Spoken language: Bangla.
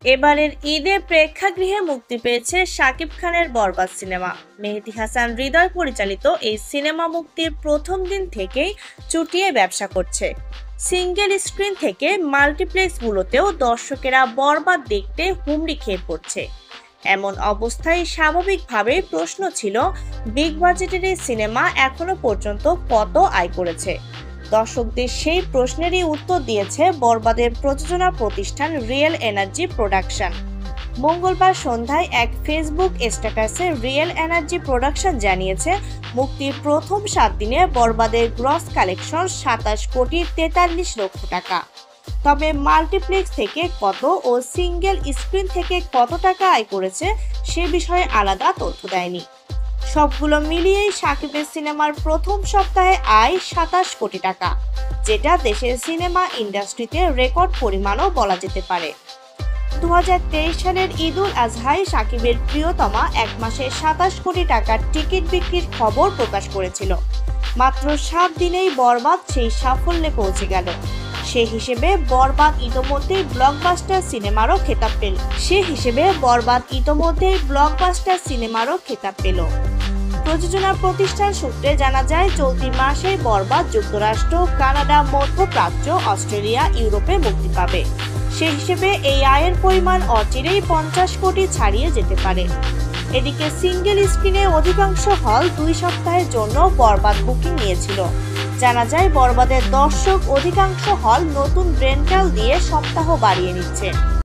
এবারের ঈদে প্রেক্ষাগৃহে মুক্তি পেয়েছে শাকিব খানের বরবাদ সিনেমা। মেহেদী হাসান হৃদয় পরিচালিত এই সিনেমা মুক্তির প্রথম দিন থেকেই চুটিয়ে ব্যবসা করছে। সিঙ্গেল স্ক্রিন থেকে মাল্টিপ্লেক্সগুলোতেও দর্শকেরা বরবাদ দেখতে হুমড়ি খেয়ে পড়ছে। এমন অবস্থায় স্বাভাবিকভাবে প্রশ্ন ছিল, বিগ বাজেটের এই সিনেমা এখনো পর্যন্ত কত আয় করেছে। দর্শকদের সেই প্রশ্নেরই উত্তর দিয়েছে বরবাদের প্রযোজনা প্রতিষ্ঠান রিয়েল এনার্জি প্রোডাকশন। মঙ্গলবার সন্ধ্যায় এক ফেসবুক স্ট্যাটাসে রিয়েল এনার্জি প্রোডাকশন জানিয়েছে, মুক্তির প্রথম 7 দিনে বরবাদের গ্রস কালেকশন 27,43,00,000 টাকা। তবে মাল্টিপ্লেক্স থেকে কত ও সিঙ্গেল স্ক্রিন থেকে কত টাকা আয় করেছে সে বিষয়ে আলাদা তথ্য দেয়নি। সবগুলো মিলিয়েই শাকিবের সিনেমার প্রথম সপ্তাহে আয় 27 কোটি টাকা, যেটা দেশের সিনেমা ইন্ডাস্ট্রিতে রেকর্ড পরিমাণও বলা যেতে পারে। 2023 সালের ঈদ উল আজহায় শাকিবের প্রিয়তমা এক মাসে 27 কোটি টাকার টিকিট বিক্রির খবর প্রকাশ করেছিল। মাত্র 7 দিনেই বরবাদ সেই সাফল্যে পৌঁছে গেল। সে হিসেবে বরবাদ ইতোমধ্যেই ব্লকবাস্টার সিনেমারও খেতাব পেল। প্রযোজনা প্রতিষ্ঠান সূত্রে জানা যায়, চলতি মাসেই বরবাদ যুক্তরাষ্ট্র, কানাডা, মধ্যপ্রাচ্য, অস্ট্রেলিয়া, ইউরোপে মুক্তি পাবে। সে হিসেবে এই আয়ের পরিমাণ অচিরেই 50 কোটি ছাড়িয়ে যেতে পারে। এদিকে সিঙ্গেল স্ক্রিনে অধিকাংশ হল 2 সপ্তাহের জন্য বরবাদ বুকিং নিয়েছিল। জানা যায়, বরবাদের দর্শক অধিকাংশ হল নতুন রেন্টাল দিয়ে সপ্তাহ বাড়িয়ে নিচ্ছে।